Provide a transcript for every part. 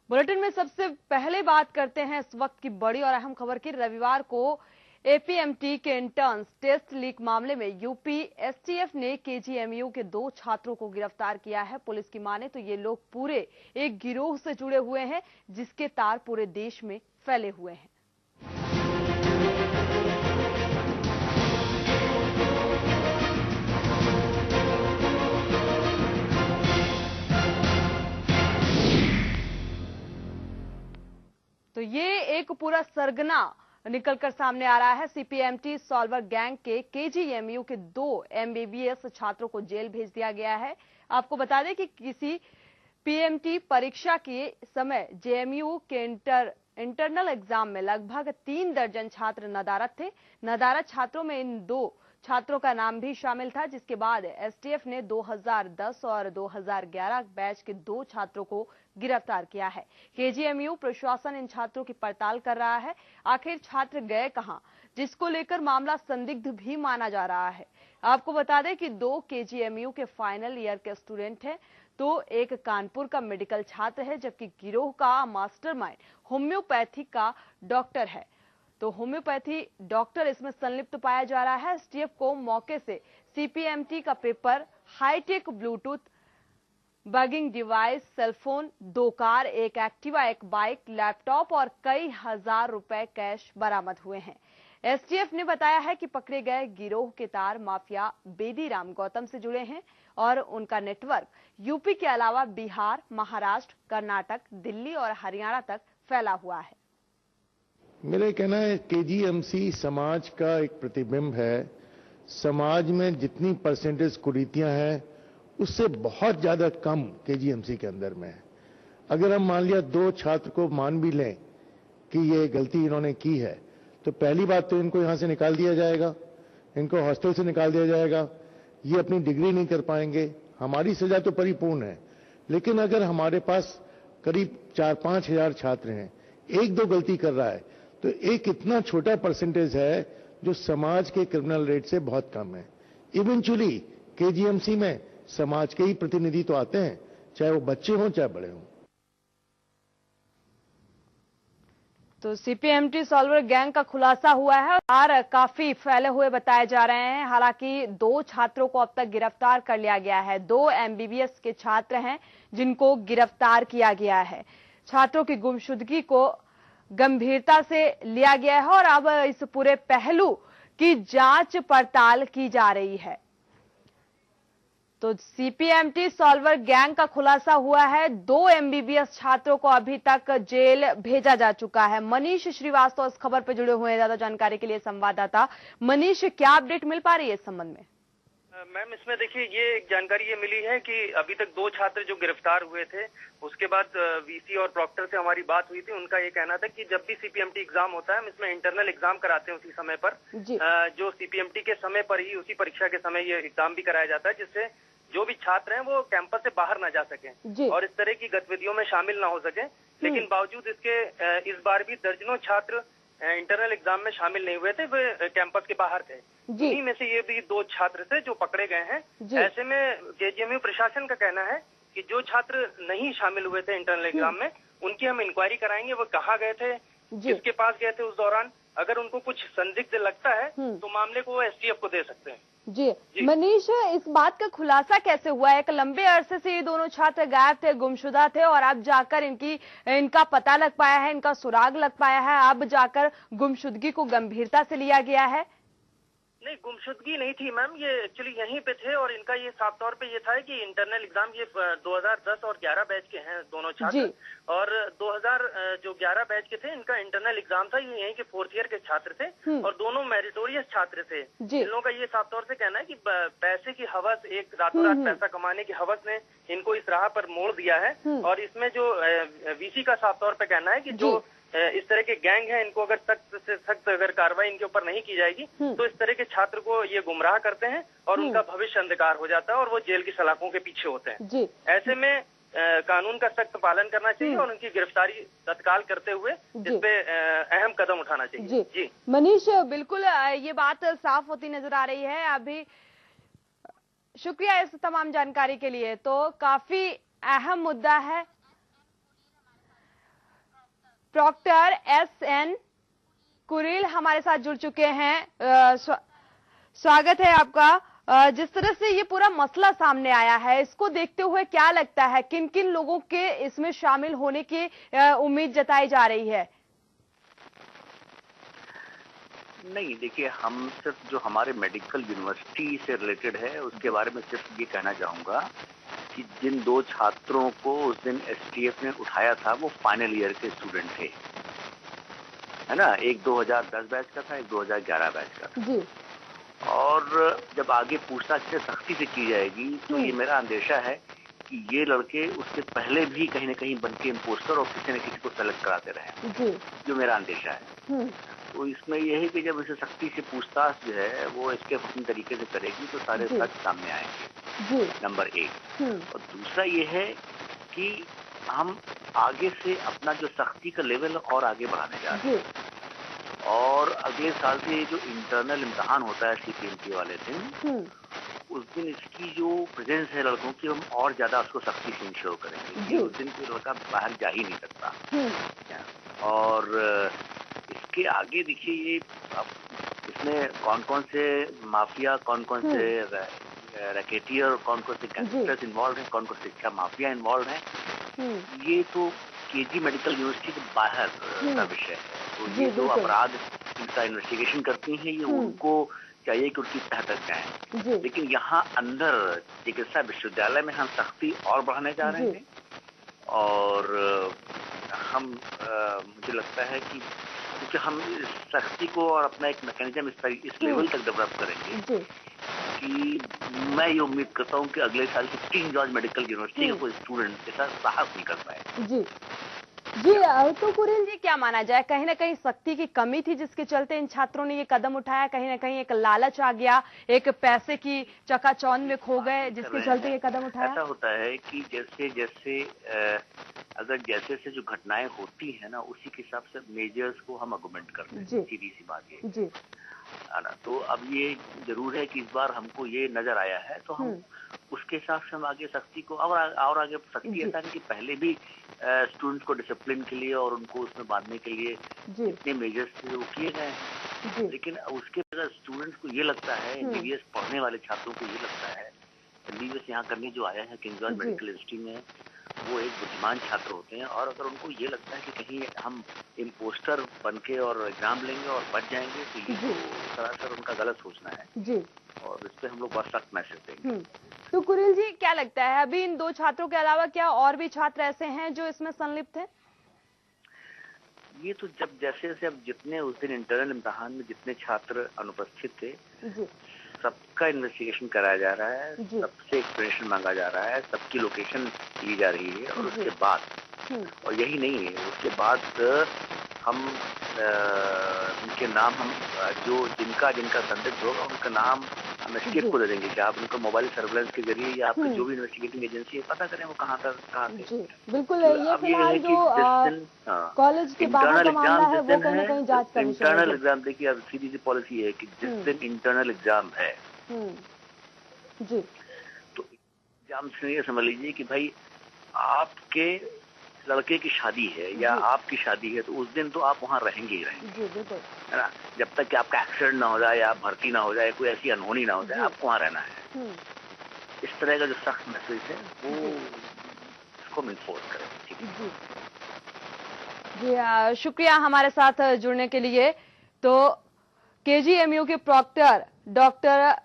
Bulletin में सबसे पहले बात करते हैं इस वक्त की बड़ी और अहम खबर की। रविवार को एपीएमटी के इंटर्न्स टेस्ट लीक मामले में यूपी एसटीएफ ने केजीएमयू के 2 छात्रों को गिरफ्तार किया है। पुलिस की माने तो ये लोग पूरे एक गिरोह से जुड़े हुए हैं जिसके तार पूरे देश में फैले हुए हैं। तो ये एक पूरा सरगना निकलकर सामने आ रहा है। सीपीएमटी सॉल्वर गैंग के केजीएमयू के 2 एमबीबीएस छात्रों को जेल भेज दिया गया है। आपको बता दें कि किसी पीएमटी परीक्षा के समय जेएमयू के इंटरनल एग्जाम में लगभग 3 दर्जन छात्र नदारद थे। नदारद छात्रों में इन 2 छात्रों का नाम भी शामिल था, जिसके बाद एसटीएफ ने 2010 और 2011 बैच के 2 छात्रों को गिरफ्तार किया है। केजीएमयू प्रशासन इन छात्रों की पड़ताल कर रहा है। आखिर छात्र गए कहां, जिसको लेकर मामला संदिग्ध भी माना जा रहा है। आपको बता दें कि 2 केजीएमयू के फाइनल ईयर के स्टूडेंट हैं, तो एक कानपुर का मेडिकल छात्र है, जबकि गिरोह का मास्टरमाइंड होम्योपैथी का डॉक्टर है। तो होम्योपैथी डॉक्टर इसमें संलिप्त पाया जा रहा है। एसटीएफ को मौके से सीपीएमटी का पेपर, hitech bluetooth bugging device, cellphone, 2 car, एक एक्टिवा, एक बाइक, लैपटॉप और कई हजार रुपए कैश बरामद हुए हैं। एसटीएफ ने बताया है कि पकड़े गए गिरोह के तार माफिया बेदीराम गौतम से जुड़े हैं और उनका नेटवर्क यूपी के अलावा बिहार, महाराष्ट्र, कर्नाटक, दिल्ली और हरियाणा तक फैला हुआ है। मेरा कहना है केजीएमसी समाज का एक प्रतिबिंब है। समाज में जितनी परसेंटेज कुरीतियां हैं उससे बहुत ज्यादा कम केजीएमसी के अंदर में है। अगर हम मान लिया 2 छात्र को मान भी लें कि ये गलती इन्होंने की है, तो पहली बात तो इनको यहां से निकाल दिया जाएगा, इनको हॉस्टल से निकाल दिया जाएगा, ये अपनी डिग्री नहीं कर पाएंगे। हमारी सजा तो परिपूर्ण है, लेकिन अगर हमारे पास करीब 4-5 हजार छात्र हैं, 1-2 गलती कर रहा है, तो एक इतना छोटा परसेंटेज है जो समाज के क्रिमिनल रेट से बहुत कम है। इवेंचुअली केजीएमसी में समाज के ही प्रतिनिधि तो आते हैं, चाहे वो बच्चे हों चाहे बड़े हों। तो सीपीएमटी सॉल्वर गैंग का खुलासा हुआ है और काफी फैले हुए बताए जा रहे हैं। हालांकि 2 छात्रों को अब तक गिरफ्तार कर लिया गया है। 2 एमबीबीएस के छात्र हैं जिनको गिरफ्तार किया गया है। छात्रों की गुमशुदगी को गंभीरता से लिया गया है और अब इस पूरे पहलू की जांच पड़ताल की जा रही है। तो सीपीएमटी सॉल्वर गैंग का खुलासा हुआ है। 2 एमबीबीएस छात्रों को अभी तक जेल भेजा जा चुका है। मनीष श्रीवास्तव इस खबर पर जुड़े हुए हैं ज्यादा जानकारी के लिए संवाददाता। मनीष, क्या अपडेट मिल पा रही है इस संबंध में? मैम, इसमें देखिए ये एक जानकारी ये मिली है कि अभी तक 2 छात्र जो गिरफ्तार हुए थे, उसके बाद वीसी और प्रॉक्टर से हमारी बात हुई थी। उनका ये कहना था कि जब भी सीपीएमटी एग्जाम होता है हम इसमें इंटरनल एग्जाम कराते हैं उसी समय पर, जो सीपीएमटी के समय पर ही, उसी परीक्षा के समय ये एग्जाम भी कराया जाता है, जिससे जो भी छात्र हैं वो कैंपस से बाहर ना जा सकें और इस तरह की गतिविधियों में शामिल ना हो सकें। लेकिन बावजूद इसके इस बार भी दर्जनों छात्र इंटरनल एग्जाम में शामिल नहीं हुए थे, वे कैंपस के बाहर थे। इन्हीं में से ये भी 2 छात्र थे जो पकड़े गए हैं। ऐसे में केजीएमयू प्रशासन का कहना है कि जो छात्र नहीं शामिल हुए थे इंटरनल एग्जाम में, उनकी हम इंक्वायरी कराएंगे, वो कहाँ गए थे, किसके पास गए थे उस दौरान। अगर उनको कुछ संदिग्ध लगता है तो मामले को वो एसटीएफ को दे सकते हैं। जी मनीष, इस बात का खुलासा कैसे हुआ है? एक लंबे अरसे से ये दोनों छात्र गायब थे, गुमशुदा थे और अब जाकर इनका पता लग पाया है, इनका सुराग लग पाया है, अब जाकर गुमशुदगी को गंभीरता से लिया गया है। नहीं, गुमशुदगी नहीं थी मैम, ये एक्चुअली यहीं पे थे और इनका ये साफ तौर पे ये था कि इंटरनल एग्जाम ये 2010 और 11 बैच के हैं दोनों छात्र, और 2011 बैच के थे, इनका इंटरनल एग्जाम था। ये यहीं के 4th ईयर के छात्र थे और दोनों मेरिटोरियस छात्र थे। इन लोगों का ये साफ तौर से कहना है कि पैसे की हवस, एक रातों रात पैसा कमाने की हवस ने इनको इस राह पर मोड़ दिया है। और इसमें जो वीसी का साफ तौर पे कहना है कि जो इस तरह के गैंग हैं, इनको अगर सख्त से सख्त अगर कार्रवाई इनके ऊपर नहीं की जाएगी तो इस तरह के छात्र को ये गुमराह करते हैं और उनका भविष्य अंधकार हो जाता है और वो जेल की सलाखों के पीछे होते हैं। ऐसे में कानून का सख्त पालन करना चाहिए और उनकी गिरफ्तारी तत्काल करते हुए इस पे अहम कदम उठाना चाहिए। जी मनीष, बिल्कुल ये बात साफ होती नजर आ रही है। अभी शुक्रिया इस तमाम जानकारी के लिए। तो काफी अहम मुद्दा है। Procter SN. कुरिल हमारे साथ जुड़ चुके हैं। स्वागत है आपका। जिस तरह से ये पूरा मसला सामने आया है, इसको देखते हुए क्या लगता है, किन किन लोगों के इसमें शामिल होने की उम्मीद जताई जा रही है? नहीं, देखिए, हम सिर्फ जो हमारे मेडिकल यूनिवर्सिटी से रिलेटेड है उसके बारे में सिर्फ ये कहना चाहूँगा कि जिन 2 छात्रों को उस दिन एसटीएफ ने उठाया था वो फाइनल ईयर के स्टूडेंट थे, है ना। एक 2010 बैच का था, एक 2011 बैच का था। जी। और जब आगे पूछताछ से सख्ती से की जाएगी तो ये मेरा अंदेशा है कि ये लड़के उससे पहले भी कहीं न कहीं बनके इम्पोस्टर और किसी न किसी को सेलेक्ट कराते रहे हैं, जो मेरा अंदेशा है। तो इसमें यह है कि जब इसे सख्ती से पूछताछ जो है वो इसके अपने तरीके से करेगी तो सारे सच सामने आएंगे, नंबर 1। और दूसरा ये है कि हम आगे से अपना जो सख्ती का लेवल और आगे बढ़ाने जा रहे हैं। और अगले साल से जो इंटरनल इम्तिहान होता है सीपीएमटी वाले दिन, उस दिन इसकी जो प्रेजेंस है लड़कों की, हम और ज्यादा उसको सख्ती से इंश्योर करेंगे। उस दिन कोई लड़का बाहर जा ही नहीं सकता। और इसके आगे देखिए, ये अब इसमें कौन कौन से माफिया, कौन कौन से रैकेटियर, कौन कौन से गैंगस्टर्स इन्वॉल्व हैं, कौन कौन से अच्छा माफिया इन्वॉल्व हैं, ये तो केजी मेडिकल यूनिवर्सिटी के बाहर का विषय है। तो ये जो अपराध इनका इन्वेस्टिगेशन करती हैं, ये उनको चाहिए कि उनकी तह तक जाए। लेकिन यहाँ अंदर चिकित्सा विश्वविद्यालय में हम सख्ती और बढ़ाने जा रहे हैं। और हम मुझे लगता है कि क्योंकि हम इस सख्ती को और अपना एक मैकेनिज्म इस लेवल तक डेवलप करेंगे कि मैं ये उम्मीद करता हूँ कि अगले साल की किंग जॉर्ज मेडिकल यूनिवर्सिटी का कोई स्टूडेंट ऐसा साहस नहीं कर पाए। जी, तो कुरिल जी, क्या माना जाए, कहीं ना कहीं सख्ती की कमी थी जिसके चलते इन छात्रों ने ये कदम उठाया? कहीं ना कहीं एक लालच आ गया, एक पैसे की चकाचौंध में खो गए जिसके चलते ये कदम उठाया? ऐसा होता है कि जैसे जैसे अगर जैसे से जो घटनाएं होती है ना, उसी के हिसाब से मेजर्स को हम आर्गुमेंट करते हैं। सीधी सी बात ये है ना। तो अब ये जरूर है कि इस बार हमको ये नजर आया है तो हम उसके हिसाब से हम आगे सख्ती को और आगे सख्ती ऐसा नहीं कि पहले भी स्टूडेंट्स को डिसिप्लिन के लिए और उनको उसमें बांधने के लिए इतने मेजर्स थे वो किए गए हैं। लेकिन उसके अगर स्टूडेंट्स को ये लगता है, एमबीबीएस पढ़ने वाले छात्रों को ये लगता है, एमबीबीएस यहाँ करने जो आया है किंग जॉर्ज मेडिकल यूनिवर्सिटी में, वो एक बुद्धिमान छात्र होते हैं। और अगर उनको ये लगता है कि कहीं हम इम्पोस्टर बनके और एग्जाम लेंगे और बच जाएंगे, तो ये सरासर उनका गलत सोचना है। और इस पे हम लोग बहुत सख्त मैसेज देंगे। तो कुरिल जी, क्या लगता है, अभी इन 2 छात्रों के अलावा क्या और भी छात्र ऐसे हैं जो इसमें संलिप्त हैं? ये तो जब जैसे जैसे अब जितने उस दिन इंटरनल इम्तिहान में जितने छात्र अनुपस्थित थे, सबका इन्वेस्टिगेशन कराया जा रहा है, सबसे एक्सप्लेनेशन मांगा जा रहा है, सबकी लोकेशन ली जा रही है। और उसके बाद और यही नहीं है, उसके बाद हम उनके नाम हम जो जिनका संदिग्ध होगा उनका नाम हम एसटीएफ को दे देंगे कि आप उनका मोबाइल सर्वेलेंस के जरिए या आपकी जो भी इन्वेस्टिगेटिंग एजेंसी है पता करें वो कहाँ थे। बिल्कुल, ये फिलहाल जो कॉलेज के बाहर का मामला है वो कहीं ना कहीं जांच का विषय है। इंटरनल एग्जाम, देखिए अब सीधी सी पॉलिसी है कि जिस दिन इंटरनल एग्जाम है तो एग्जाम से ये समझ लीजिए कि भाई आपके लड़के की शादी है या आपकी शादी है तो उस दिन तो आप वहाँ रहेंगे ही रहेंगे, है ना। जब तक कि आपका एक्सीडेंट ना हो जाए या भर्ती ना हो जाए, कोई ऐसी अनहोनी ना हो जाए, आपको वहाँ रहना है। इस तरह का जो सख्त मैसेज है वो इसको हम इन्फोर्स करें। ठीक है जी, शुक्रिया हमारे साथ जुड़ने के लिए। तो केजीएमयू के प्रॉक्टर डॉक्टर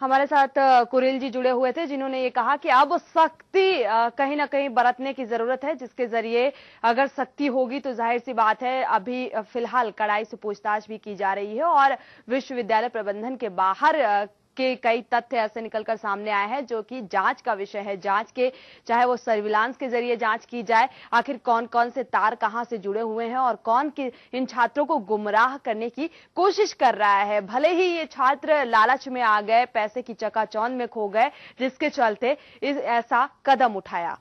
हमारे साथ कुरिल जी जुड़े हुए थे, जिन्होंने ये कहा कि अब सख्ती कहीं ना कहीं बरतने की जरूरत है, जिसके जरिए अगर सख्ती होगी तो जाहिर सी बात है अभी फिलहाल कड़ाई से पूछताछ भी की जा रही है और विश्वविद्यालय प्रबंधन के बाहर के कई तथ्य ऐसे निकलकर सामने आए हैं जो कि जांच का विषय है। जांच के चाहे वो सर्विलांस के जरिए जांच की जाए, आखिर कौन कौन से तार कहां से जुड़े हुए हैं और कौन इन छात्रों को गुमराह करने की कोशिश कर रहा है। भले ही ये छात्र लालच में आ गए, पैसे की चकाचौंध में खो गए, जिसके चलते ऐसा कदम उठाया।